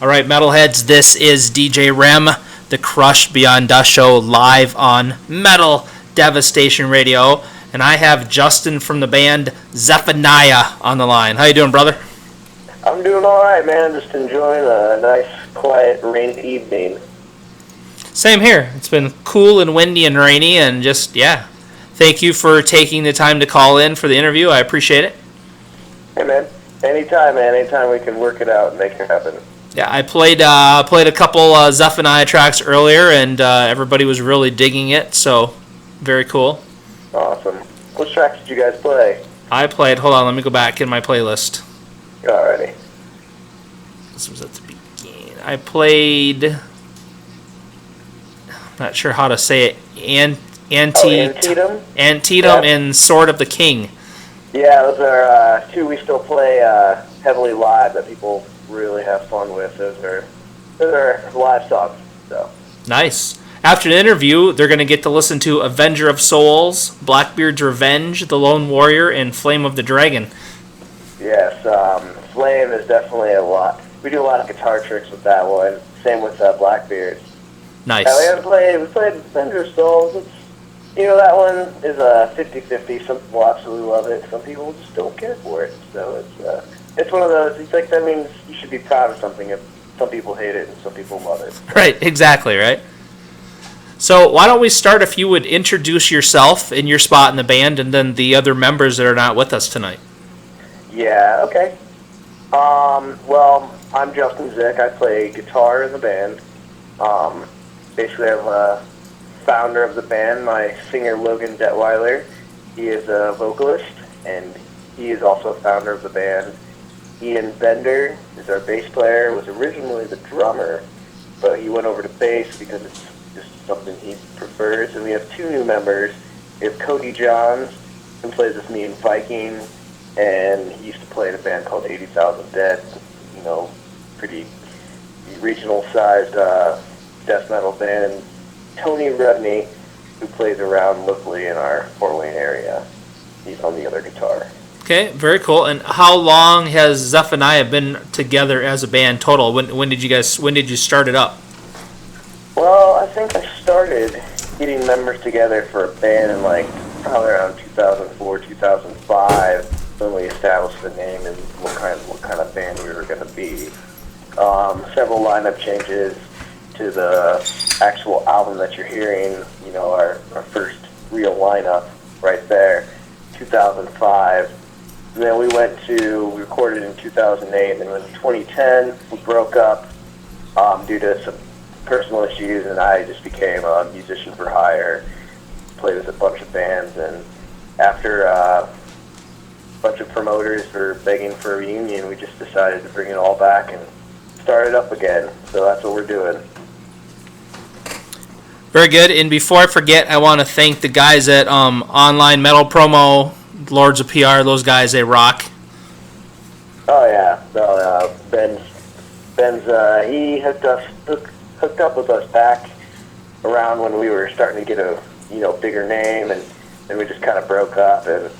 All right, metalheads, this is DJ REM, the Crush Beyond Dust show, live on Metal Devastation Radio, and I have Justin from the band Zephaniah on the line. How you doing, brother? I'm doing all right, man. Just enjoying a nice, quiet, rainy evening. Same here. It's been cool and windy and rainy, and just, yeah. Thank you for taking the time to call in for the interview. I appreciate it. Hey, man. Anytime, man. Anytime we can work it out and make it happen. Yeah, I played a couple Zephaniah tracks earlier, and everybody was really digging it, so very cool. Awesome. What tracks did you guys play? I played, hold on, let me go back in my playlist. Alrighty. This was at the beginning. I played, I'm not sure how to say it, Antietam? Antietam and Sword of the King. Yeah, those are two we still play heavily live that people really have fun with. Those are live songs. So nice. After the interview, they're going to get to listen to Avenger of Souls, Blackbeard's Revenge, The Lone Warrior, and Flame of the Dragon. Yes, Flame is definitely a lot. We do a lot of guitar tricks with that one. Same with Blackbeard. Nice. We played Avenger of Souls. That one is a 50-50. Some people absolutely love it. Some people just don't care for it. So it's one of those. It's like that means you should be proud of something if some people hate it and some people love it. Right, exactly, right? So why don't we start if you would introduce yourself and your spot in the band and then the other members that are not with us tonight. Yeah, okay. Well, I'm Justin Zick. I play guitar in the band. Basically, I'm a founder of the band. My singer, Logan Detweiler, he is a vocalist, and he is also a founder of the band. Ian Bender is our bass player, was originally the drummer, but he went over to bass because it's just something he prefers. And we have two new members. We have Cody Johns, who plays with me in Viking, and he used to play in a band called 80,000 Dead, pretty regional-sized death metal band. And Tony Rudney, who plays around locally in our Fort Wayne area. He's on the other guitar. Okay, very cool. And how long has Zephaniah been together as a band total? When did you start it up? Well, I think I started getting members together for a band in probably around 2004, 2005, when we established the name and what kind of band we were going to be. Several lineup changes to the actual album that you're hearing. Our first real lineup right there, 2005. And then we recorded in 2008, and then in 2010 we broke up due to some personal issues, and I just became a musician for hire, played with a bunch of bands, and after a bunch of promoters were begging for a reunion, we just decided to bring it all back and start it up again. So that's what we're doing. Very good. And before I forget, I want to thank the guys at Online Metal Promo, Lords of PR. Those guys, they rock. Oh yeah, so Ben's he hooked up with us back around when we were starting to get a bigger name, and then we just kind of broke up, and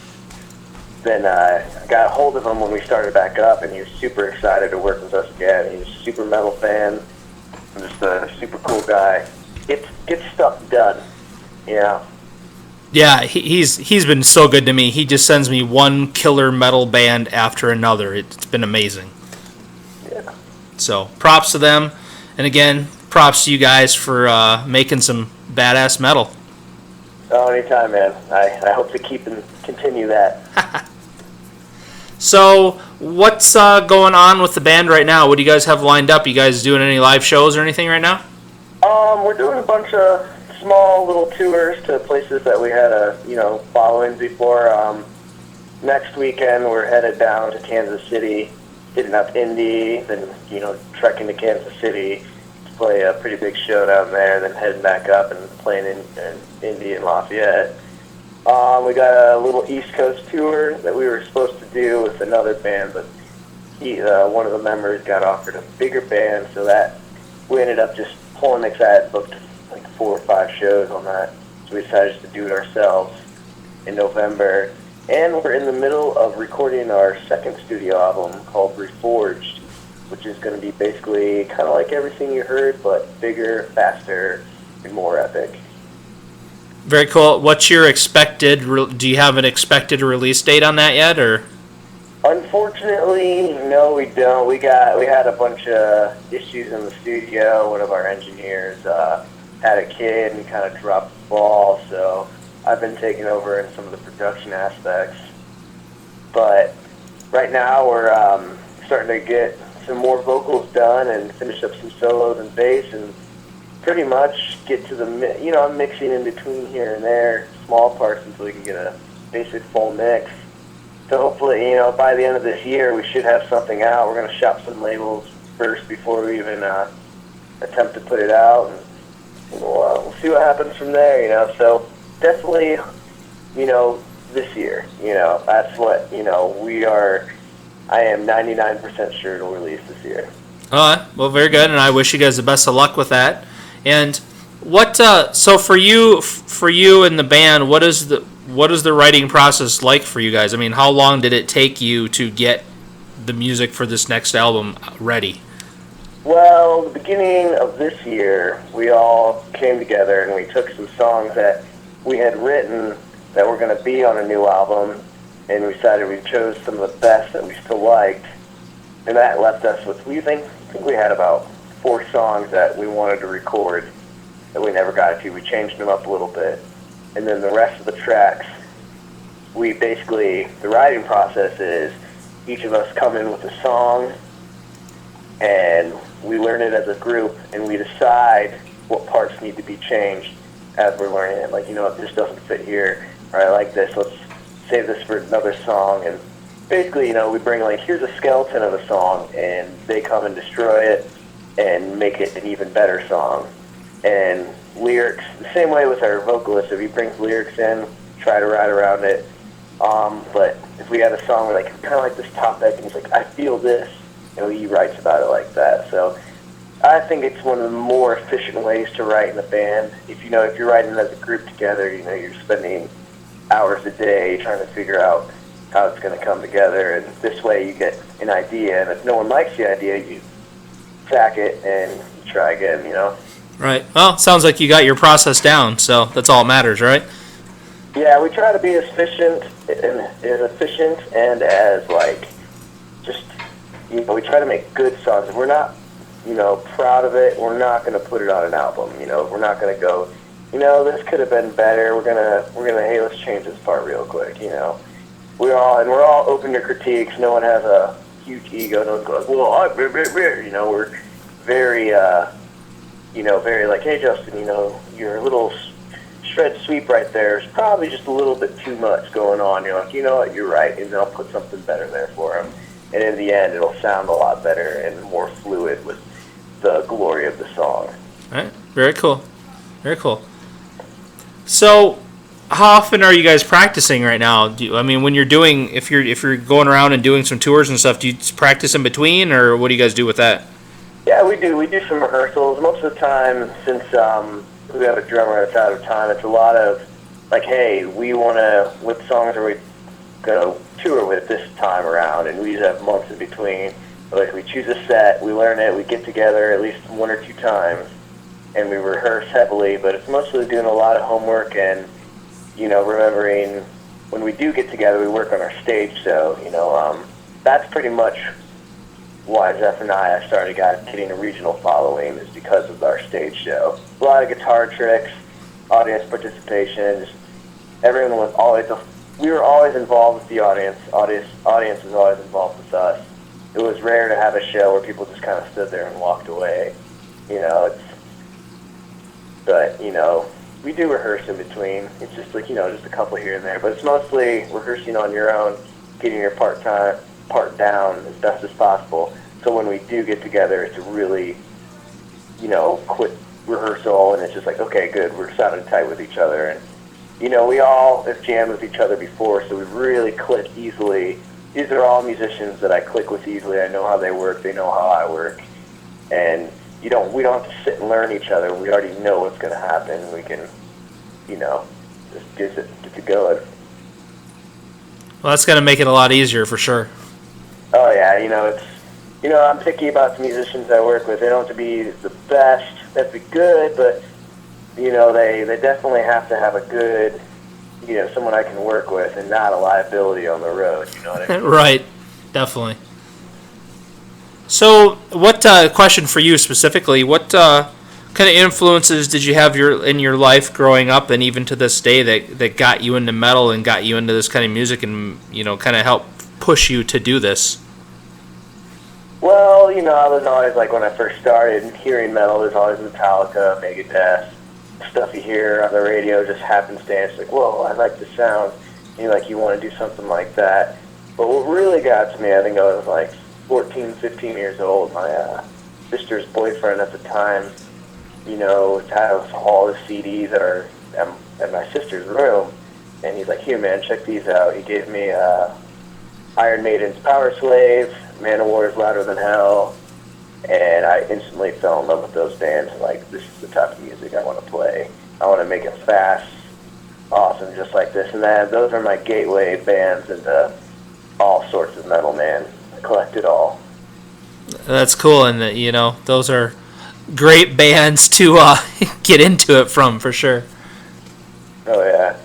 then I got a hold of him when we started back up, and he was super excited to work with us again. He's a super metal fan, and just a super cool guy. Get stuff done, Yeah, he's been so good to me. He just sends me one killer metal band after another. It's been amazing. Yeah. So props to them, and again, props to you guys for making some badass metal. Oh, anytime, man. I hope to keep and continue that. So what's going on with the band right now? What do you guys have lined up? You guys doing any live shows or anything right now? We're doing a bunch of small little tours to places that we had followings before. Next weekend we're headed down to Kansas City, hitting up Indy, then trekking to Kansas City to play a pretty big show down there, then heading back up and playing in Indy and Lafayette. We got a little East Coast tour that we were supposed to do with another band, but one of the members got offered a bigger band, so that we ended up just pulling the excited, booked 4 or 5 shows on that, so we decided to do it ourselves in November. And we're in the middle of recording our second studio album called Reforged, which is going to be basically kind of like everything you heard, but bigger, faster, and more epic. Very cool. What's your expected? Do you have an expected release date on that yet, or? Unfortunately, no, we don't. We had a bunch of issues in the studio. One of our engineers had a kid and kind of dropped the ball, so I've been taking over in some of the production aspects. But right now we're starting to get some more vocals done and finish up some solos and bass and pretty much get to the, I'm mixing in between here and there, small parts until we can get a basic full mix. So hopefully, by the end of this year, we should have something out. We're going to shop some labels first before we even attempt to put it out. And we'll see what happens from there, So definitely, this year, that's what, I am 99% sure it'll release this year. Well, very good, and I wish you guys the best of luck with that. And what, so for you and the band, what is the writing process like for you guys? I mean, how long did it take you to get the music for this next album ready? Well, the beginning of this year, we all came together and we took some songs that we had written that were going to be on a new album, and we decided we chose some of the best that we still liked, and that left us with, I think we had about 4 songs that we wanted to record that we never got to. We changed them up a little bit. And then the rest of the tracks, the writing process is each of us come in with a song and we learn it as a group and we decide what parts need to be changed as we're learning it. Like, if this doesn't fit here, or I like this, let's save this for another song. And basically, we bring here's a skeleton of a song and they come and destroy it and make it an even better song. And lyrics, the same way with our vocalist, if he brings lyrics in, try to write around it. But if we had a song where kind of like this topic, and he's like, I feel this, he writes about it like that. So I think it's one of the more efficient ways to write in a band. If you're writing as a group together, you're spending hours a day trying to figure out how it's going to come together, and this way you get an idea, and if no one likes the idea, you sack it and you try again, Right. Well, sounds like you got your process down, so that's all that matters, right? Yeah, we try to be as efficient and as we try to make good songs. If we're not, proud of it, we're not going to put it on an album. We're not going to go, this could have been better. We're gonna, hey, let's change this part real quick. We're all open to critiques. No one has a huge ego. No one's going, well, we're very, very like, hey, Justin, your little shred sweep right there is probably just a little bit too much going on. You're like, you know what, you're right, and then I'll put something better there for him. And in the end, it'll sound a lot better and more fluid with the glory of the song. All right. Very cool. Very cool. So, how often are you guys practicing right now? When you're doing, if you're going around and doing some tours and stuff, do you practice in between, or what do you guys do with that? Yeah, we do. We do some rehearsals. Most of the time, since we have a drummer that's out of time, it's a lot of, hey, what songs are we going to tour with this time around? And we just have months in between. We choose a set, we learn it, we get together at least 1 or 2 times, and we rehearse heavily, but it's mostly doing a lot of homework and, remembering when we do get together, we work on our stage show. That's pretty much why Zephaniah started getting a regional following, is because of our stage show. A lot of guitar tricks, audience participation, everyone was always, we were always involved with the audience. Audience was always involved with us. It was rare to have a show where people just kind of stood there and walked away. We do rehearse in between. It's just just a couple here and there, but it's mostly rehearsing on your own, getting your part down as best as possible. So when we do get together, it's a really, quick rehearsal, and it's just okay, good, we're sounding tight with each other, and we all have jammed with each other before, so we really click easily. These are all musicians that I click with easily. I know how they work, they know how I work, and we don't have to sit and learn each other. We already know what's going to happen. We can, just get to going. Well, that's going to make it a lot easier for sure. Oh yeah, I'm picky about the musicians I work with. They don't have to be the best, they have to be good, but, they definitely have to have a good, someone I can work with and not a liability on the road, you know what I mean? Right, definitely. So, what question for you specifically? What kind of influences did you have in your life growing up, and even to this day, that got you into metal and got you into this kind of music, and kind of helped push you to do this? Well, I was always like, when I first started hearing metal, there's always Metallica, Megadeth, stuff you hear on the radio, just happenstance, like, whoa, I like the sound. You want to do something like that. But what really got to me, I think I was like 14, 15 years old. My sister's boyfriend at the time, had all the CDs that are at my sister's room, and he's like, here, man, check these out. He gave me Iron Maiden's Power Slave, Manowar's Louder Than Hell, and I instantly fell in love with those bands. Like, this is the type of music I want to play. I want to make it fast, awesome, just like this and that. Those are my gateway bands into all sorts of metal, man. I collect it all. That's cool, and those are great bands to get into it from, for sure. Oh yeah.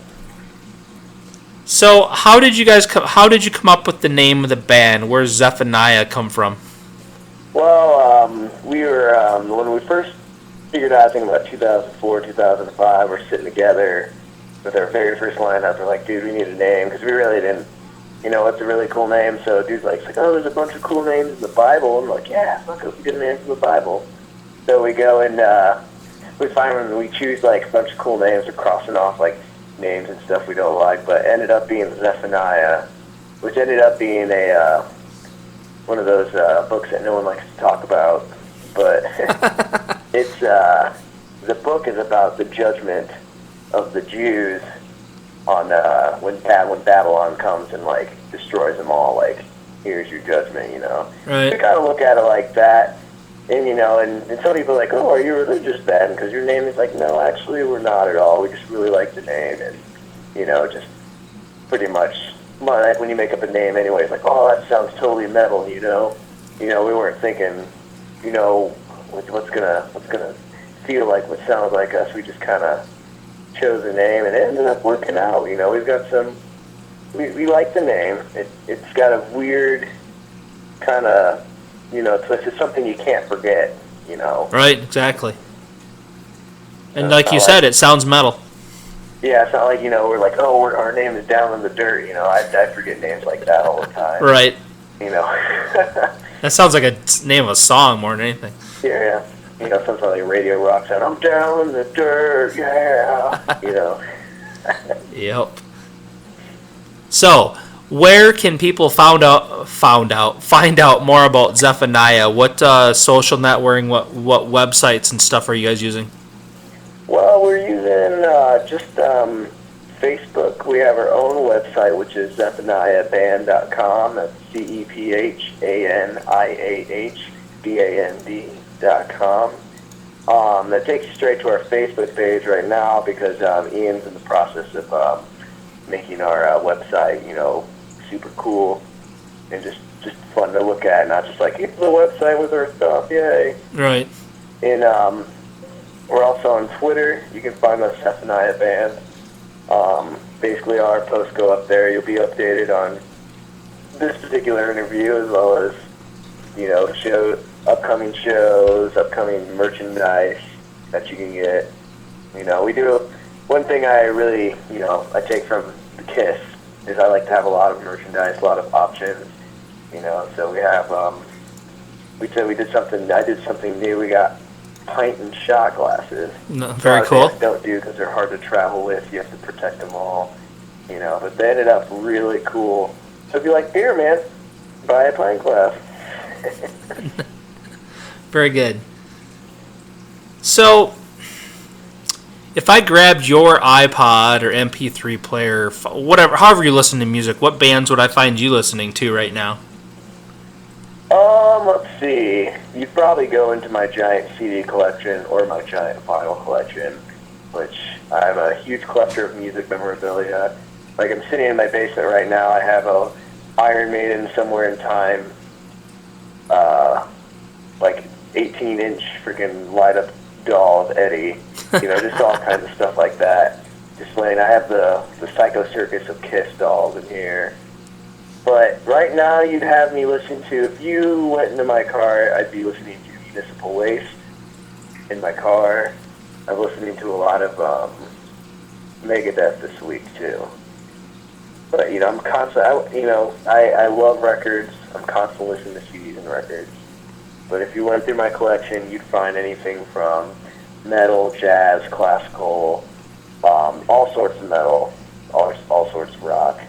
So, how did you come up with the name of the band? Where's Zephaniah come from? Well, we were when we first figured out, I think about 2004, 2005. We're sitting together with our very first lineup. We're like, dude, we need a name, because we really didn't. What's a really cool name? So dude's like, oh, there's a bunch of cool names in the Bible. And we're like, yeah, fuck it, we get a name from the Bible. So we go and we find when we choose like a bunch of cool names, we're crossing off like names and stuff we don't like, but ended up being Zephaniah, which ended up being a one of those books that no one likes to talk about. But it's the book is about the judgment of the Jews on when Babylon comes and like destroys them all. Like, here's your judgment, Right. You gotta look at it like that, and and some people are like, oh, are you religious then? Because your name is like, no, actually we're not at all. We just really like the name, and just pretty much like when you make up a name anyway, it's like, oh, that sounds totally metal, we weren't thinking, what's gonna feel like what sounds like us. We just kind of chose a name, and it ended up working out. We've got some. We like the name. It's got a weird kind of, twist. It's something you can't forget. Right, exactly. And like you said, it sounds metal. Yeah, it's not like we're like, oh, our name is Down in the Dirt. I forget names like that all the time. Right. That sounds like a name of a song more than anything. Yeah. Something like Radio Rock sound. I'm down in the dirt, yeah. Yep. So, where can people find out more about Zephaniah? What social networking, what websites and stuff are you guys using? Well, we're using just Facebook. We have our own website, which is zephaniahband.com. That's ZephaniahBand.com. That takes you straight to our Facebook page right now, because Ian's in the process of making our website, super cool and just fun to look at, not just like, here's the website with our stuff, yay. Right. And we're also on Twitter. You can find us Zephaniah Band. Basically, our posts go up there. You'll be updated on this particular interview, as well as, upcoming shows, upcoming merchandise that you can get. We do, one thing I really, I take from the KISS is I like to have a lot of merchandise, a lot of options, so we have, I did something new. We got pint and shot glasses. No, very cool. Don't do, because they're hard to travel with. You have to protect them all, but they ended up really cool. So if you like beer, man, buy a pint glass. Very good. So, if I grabbed your iPod or MP3 player, whatever, however you listen to music, what bands would I find you listening to right now? Let's see. You'd probably go into my giant CD collection or my giant vinyl collection, which I have a huge collector of music memorabilia. Like, I'm sitting in my basement right now. I have a Iron Maiden Somewhere in Time 18-inch freaking light-up doll of Eddie. Just all kinds of stuff like that. Just playing. I have the Psycho Circus of Kiss dolls in here. But right now, you'd have me listen to, if you went into my car, I'd be listening to Municipal Waste in my car. I'm listening to a lot of Megadeth this week, too. But, I'm constantly, I love records. I'm constantly listening to CDs and records. But if you went through my collection, you'd find anything from metal, jazz, classical, all sorts of metal, all sorts of rock.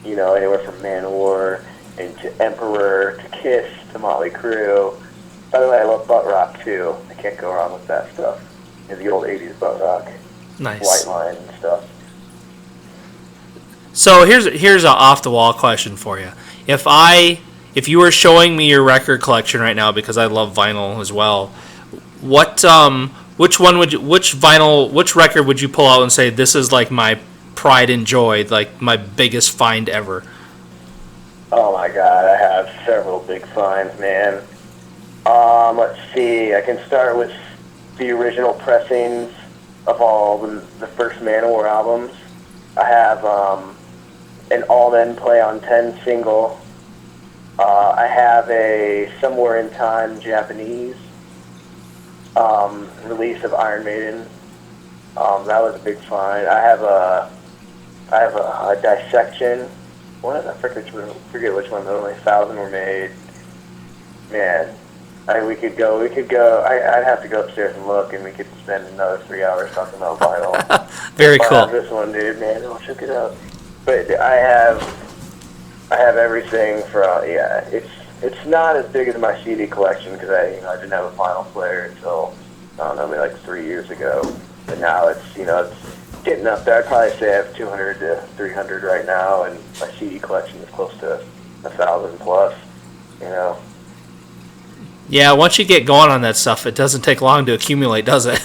Anywhere from Manowar and to Emperor to Kiss to Motley Crue. By the way, I love butt rock too. I can't go wrong with that stuff. The old 80s butt rock. Nice. White Line and stuff. So here's an off the wall question for you. If you were showing me your record collection right now, because I love vinyl as well, which record would you pull out and say, this is like my pride and joy, like my biggest find ever? Oh my God, I have several big finds, man. Let's see, I can start with the original pressings of all the first Manowar albums. I have an All Men Play on 10 single. I have a Somewhere in Time Japanese release of Iron Maiden. That was a big find. I have a Dissection. I forget which one. Only 1,000 were made. Man, we could go. I'd have to go upstairs and look, and we could spend another 3 hours talking about vinyl. Very cool. This one, dude, man, I'll check it out. But I have everything from. Yeah, it's not as big as my CD collection because I didn't have a vinyl player until maybe like 3 years ago. But now it's getting up there. I'd probably say I have 200 to 300 right now, and my CD collection is close to 1,000 plus. Yeah, once you get going on that stuff, it doesn't take long to accumulate, does it?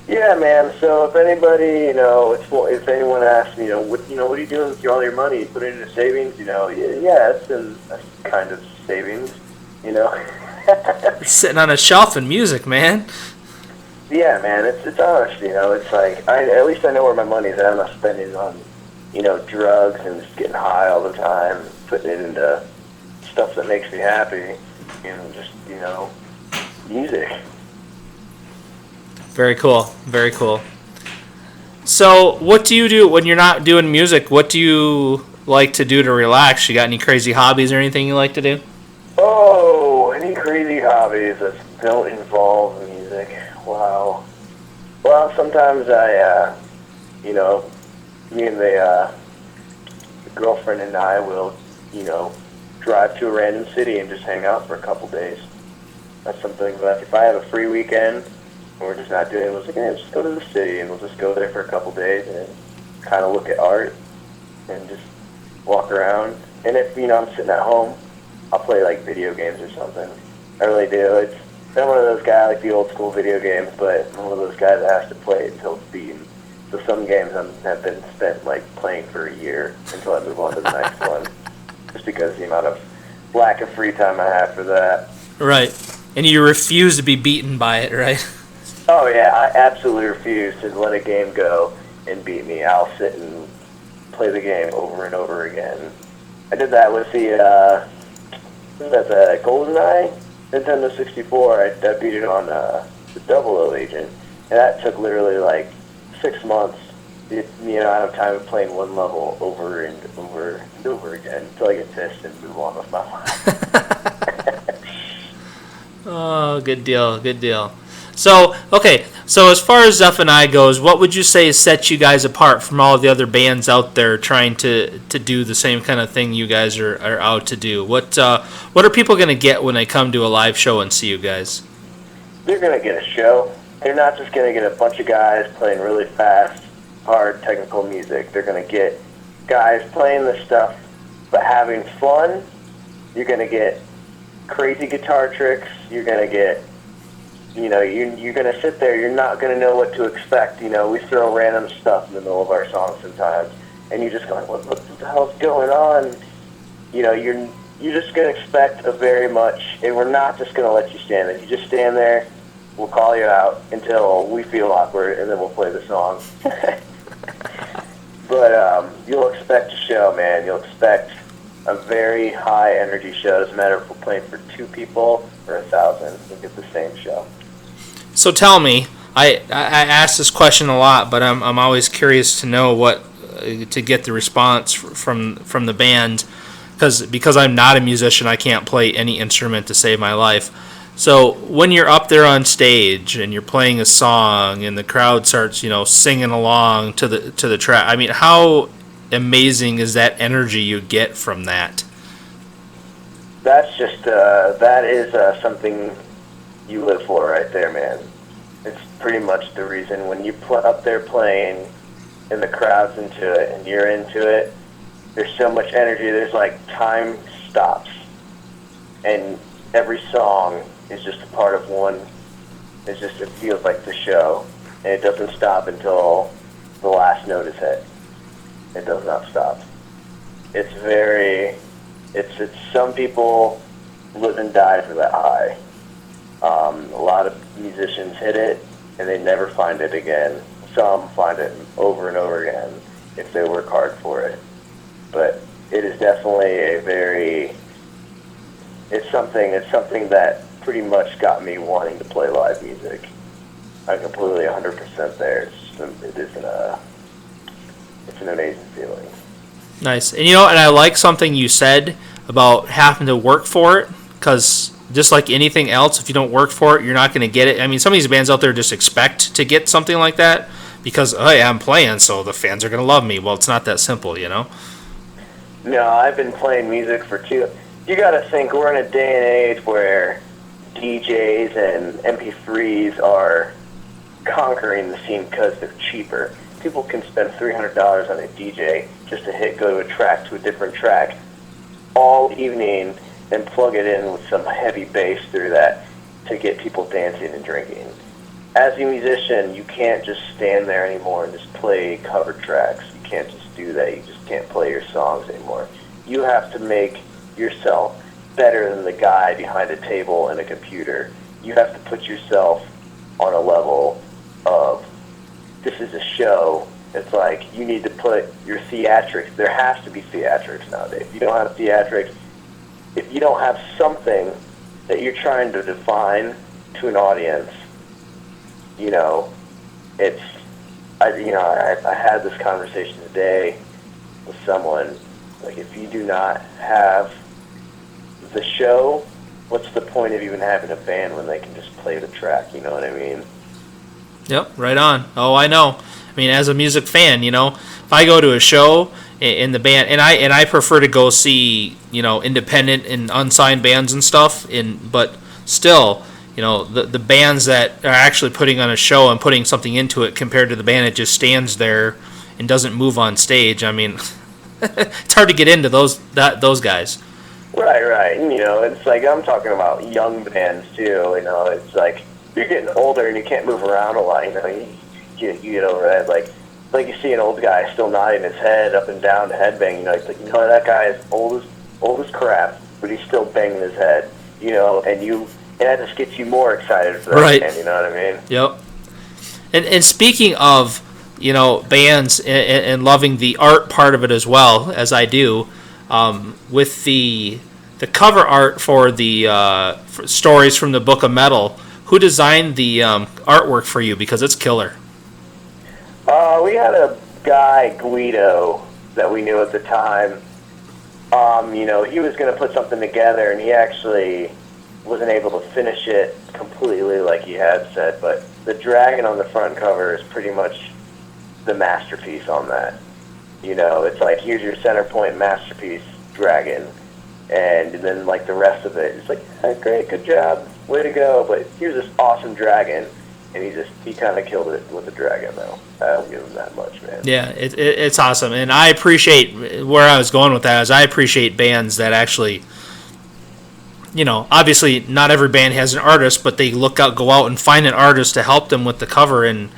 Yeah, man. So if anybody, if anyone asks me, what are you doing with all your money? You put it into savings, yeah, it's in a kind of savings, It's sitting on a shelf in music, man. Yeah, man, it's honest, it's like, at least I know where my money's at. I'm not spending it on, drugs and just getting high all the time, putting it into stuff that makes me happy, just, music. Very cool, very cool. So, what do you do when you're not doing music? What do you like to do to relax? You got any crazy hobbies or anything you like to do? Oh, any crazy hobbies that don't involve music? Wow. Well, sometimes I, me and the girlfriend and I will, drive to a random city and just hang out for a couple days. That's something that if I have a free weekend and we're just not doing it, we'll just go to the city and we'll just go there for a couple days and kind of look at art and just walk around. And if, I'm sitting at home, I'll play like video games or something. I really do. I'm one of those guys, like the old school video games, but I'm one of those guys that has to play it until it's beaten. So some games have been spent like playing for a year until I move on to the next one, just because the amount of lack of free time I have for that. Right, and you refuse to be beaten by it, right? Oh yeah, I absolutely refuse to let a game go and beat me. I'll sit and play the game over and over again. I did that with the GoldenEye Nintendo 64. I beat it on the 00 Agent, and that took literally like 6 months. I have time of playing one level over and over and over again until I get pissed and move on with my life. Oh, good deal, good deal. So as far as Zephaniah goes, what would you say sets you guys apart from all the other bands out there trying to do the same kind of thing you guys are out to do? What are people going to get when they come to a live show and see you guys? They're going to get a show. They're not just going to get a bunch of guys playing really fast, hard, technical music. They're going to get guys playing this stuff, but having fun. You're going to get crazy guitar tricks. You're going to get, you're going to sit there. You're not going to know what to expect. We throw random stuff in the middle of our songs sometimes, and you're just going, what the hell's going on? You're you're just going to expect a very much, and we're not just going to let you stand there. You just stand there, we'll call you out until we feel awkward, and then we'll play the song. But you'll expect a show, man. You'll expect a very high energy show. Doesn't matter if we're playing for 2 people or 1,000. You'll get the same show. So tell me, I ask this question a lot, but I'm always curious to know what to get the response from the band, because I'm not a musician, I can't play any instrument to save my life. So when you're up there on stage and you're playing a song and the crowd starts, singing along to the track, I mean, how amazing is that energy you get from that? That's just that is something you live for right there, man. It's pretty much the reason when you up there playing and the crowd's into it and you're into it. There's so much energy. There's like time stops, and every song is just a part of one. It feels like the show, and it doesn't stop until the last note is hit. It does not stop. It's some people live and die for that high. A lot of musicians hit it and they never find it again. Some find it over and over again if they work hard for it. But it is definitely it's something that pretty much got me wanting to play live music. I'm completely 100% there. It's an amazing feeling. Nice. And and I like something you said about having to work for it, because just like anything else, if you don't work for it, you're not going to get it. I mean, some of these bands out there just expect to get something like that because, oh yeah, I'm playing, so the fans are going to love me. Well, it's not that simple, No, I've been playing music for you got to think we're in a day and age where DJs and MP3s are conquering the scene because they're cheaper. People can spend $300 on a DJ just to go to a track to a different track all evening and plug it in with some heavy bass through that to get people dancing and drinking. As a musician, you can't just stand there anymore and just play cover tracks. You can't just do that. You just can't play your songs anymore. You have to make yourself better than the guy behind a table and a computer. You have to put yourself on a level of, this is a show. It's like you need to put your theatrics. There has to be theatrics nowadays. If you don't have theatrics, if you don't have something that you're trying to define to an audience, I had this conversation today with someone. Like, if you do not have the show, what's the point of even having a band when they can just play the track? You know what I mean? Yep, right on. Oh, I know. I mean, as a music fan, if I go to a show in the band, and I prefer to go see, independent and unsigned bands and stuff, but still, the bands that are actually putting on a show and putting something into it compared to the band that just stands there and doesn't move on stage. I mean, it's hard to get into those guys. Right. It's like I'm talking about young bands too. It's like you're getting older and you can't move around a lot. You get over that. Like you see an old guy still nodding his head up and down to headbang. That guy is old as crap, but he's still banging his head. And that just gets you more excited for that right. band. You know what I mean? Yep. And speaking of bands and loving the art part of it as well as I do, with the cover art for the for Stories from the Book of Metal, who designed the artwork for you? Because it's killer. We had a guy, Guido, that we knew at the time. He was going to put something together, and he actually wasn't able to finish it completely like he had said, but the dragon on the front cover is pretty much the masterpiece on that. It's like, here's your center point masterpiece, dragon, and then like the rest of it, it's like, great, good job, way to go, but here's this awesome dragon, and he kind of killed it with the dragon, though. I'll give him that much, man. Yeah, it's awesome, and I appreciate, where I was going with that is I appreciate bands that actually, obviously not every band has an artist, but they go out and find an artist to help them with the cover. And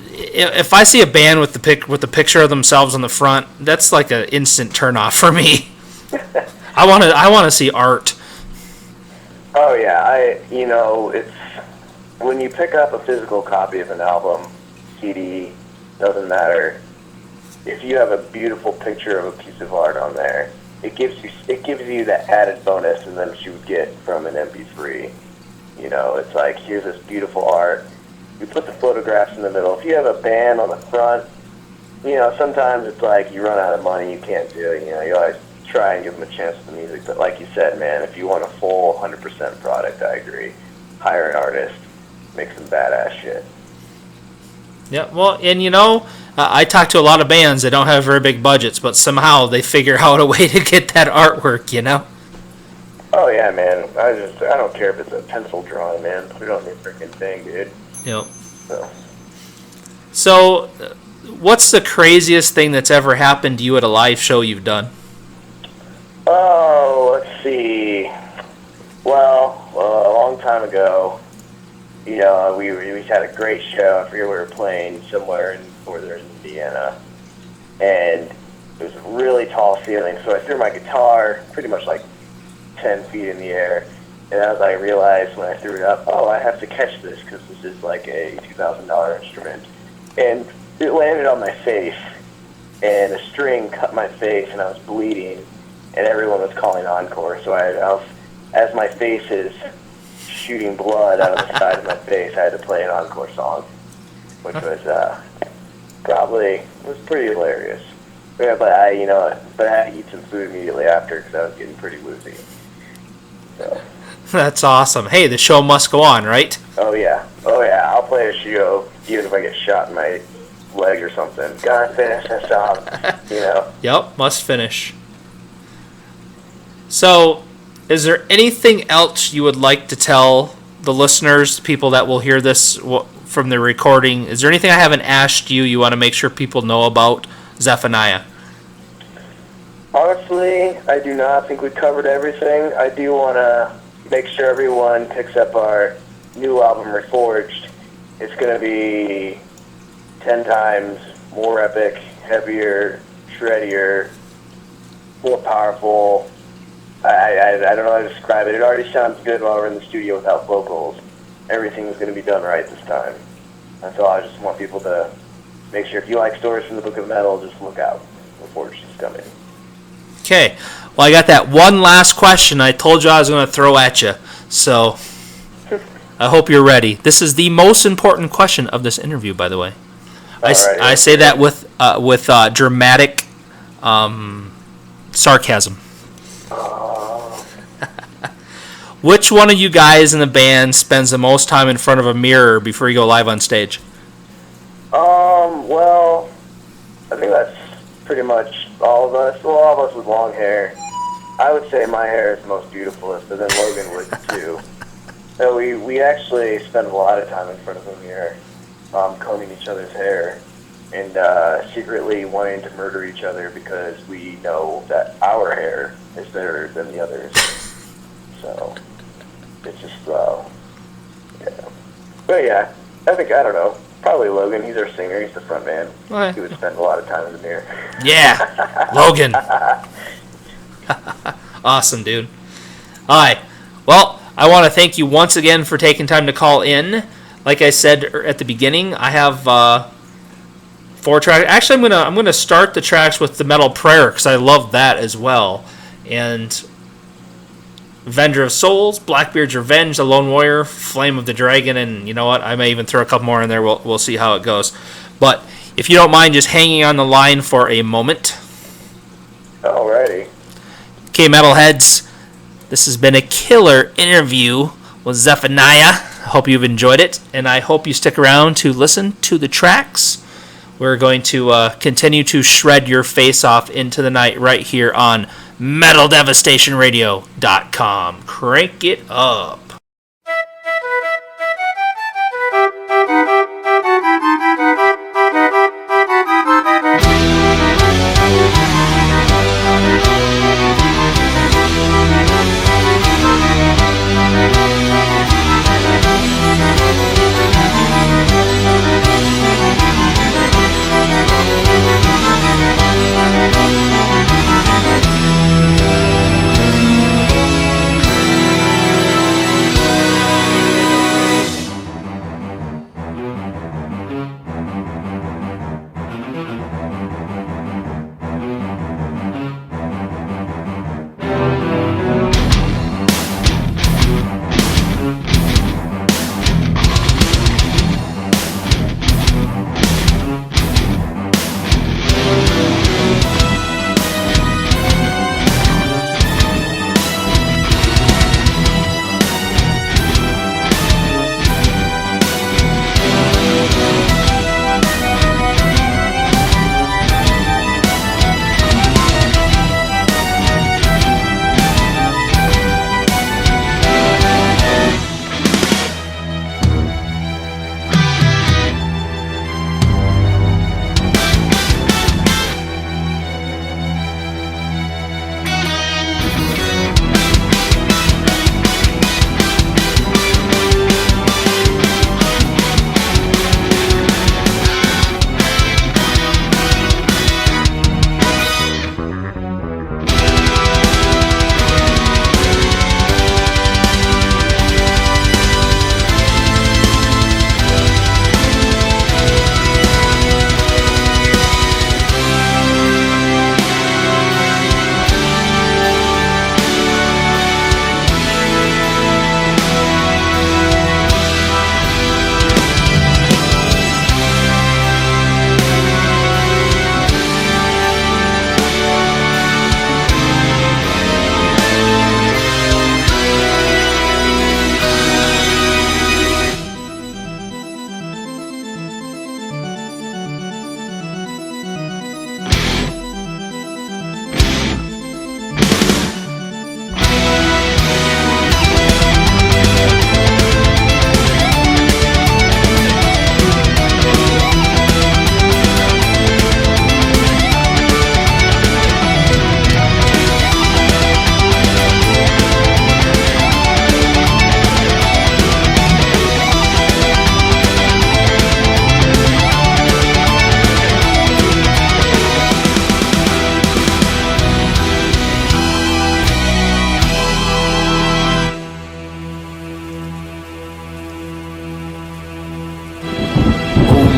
if I see a band with the picture of themselves on the front, that's like an instant turn off for me. I want to see art. Oh yeah, it's when you pick up a physical copy of an album, CD, doesn't matter. If you have a beautiful picture of a piece of art on there, it gives you that added bonus than what you would get from an MP3. It's like, here's this beautiful art. You put the photographs in the middle. If you have a band on the front, sometimes it's like you run out of money, you can't do it. You always try and give them a chance with the music. But like you said, man, if you want a full 100% product, I agree. Hire an artist, make some badass shit. Yeah, well, and I talk to a lot of bands that don't have very big budgets, but somehow they figure out a way to get that artwork, Oh yeah, man. I don't care if it's a pencil drawing, man. Put it on the freaking thing, dude. Yep. So, what's the craziest thing that's ever happened to you at a live show you've done? Oh, let's see. Well, a long time ago, we had a great show. I forget where we were playing, somewhere in northern Indiana, and it was a really tall ceiling. So I threw my guitar pretty much like 10 feet in the air, and as I realized when I threw it up, I have to catch this because this is like a $2,000 instrument, and it landed on my face, and a string cut my face, and I was bleeding, and everyone was calling encore. So as my face is shooting blood out of the side of my face, I had to play an encore song, which was was pretty hilarious. Yeah, but I had to eat some food immediately after because I was getting pretty woozy. So. That's awesome. Hey, the show must go on, right? Oh yeah. I'll play a show even if I get shot in my leg or something. Gotta finish this song, Yep, must finish. So, is there anything else you would like to tell the listeners, people that will hear this from the recording? Is there anything I haven't asked you want to make sure people know about Zephaniah? Honestly, I do not think we covered everything. I do want to make sure everyone picks up our new album, Reforged. It's going to be 10 times more epic, heavier, shreddier, more powerful. I don't know how to describe it. It already sounds good while we're in the studio without vocals. Everything's going to be done right this time. And so I just want people to make sure, if you like stories from the Book of Metal, just look out. Reforged is coming. Okay. Well, I got that one last question I told you I was going to throw at you. So I hope you're ready. This is the most important question of this interview, by the way. I say that with dramatic sarcasm. Which one of you guys in the band spends the most time in front of a mirror before you go live on stage? Well, I think that's pretty much all of us. Well, all of us with long hair. I would say my hair is the most beautifulest, but then Logan would too. So we actually spend a lot of time in front of a mirror, combing each other's hair, and secretly wanting to murder each other because we know that our hair is better than the others. So it's just, yeah. But yeah, I don't know. Probably Logan. He's our singer. He's the front man. Okay. He would spend a lot of time in the mirror. Yeah, Logan. Awesome, dude. All right. Well, I want to thank you once again for taking time to call in. Like I said at the beginning, I have 4 tracks. Actually, I'm gonna start the tracks with the Metal Prayer because I love that as well. And Avenger of Souls, Blackbeard's Revenge, The Lone Warrior, Flame of the Dragon, and you know what? I may even throw a couple more in there. We'll see how it goes. But if you don't mind just hanging on the line for a moment. Alrighty. Okay, Metalheads, this has been a killer interview with Zephaniah. I hope you've enjoyed it, and I hope you stick around to listen to the tracks. We're going to continue to shred your face off into the night right here on MetalDevastationRadio.com. Crank it up.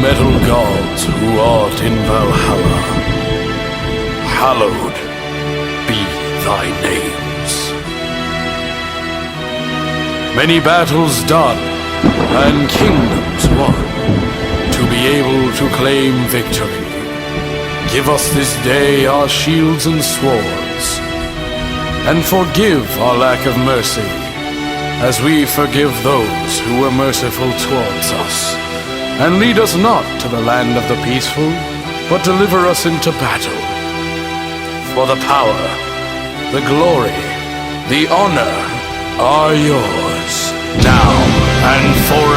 metal gods who art in Valhalla, hallowed be thy names. Many battles done, and kingdoms won, to be able to claim victory. Give us this day our shields and swords, and forgive our lack of mercy, as we forgive those who were merciful towards us. And lead us not to the land of the peaceful, but deliver us into battle. For the power, the glory, the honor are yours, now and forever.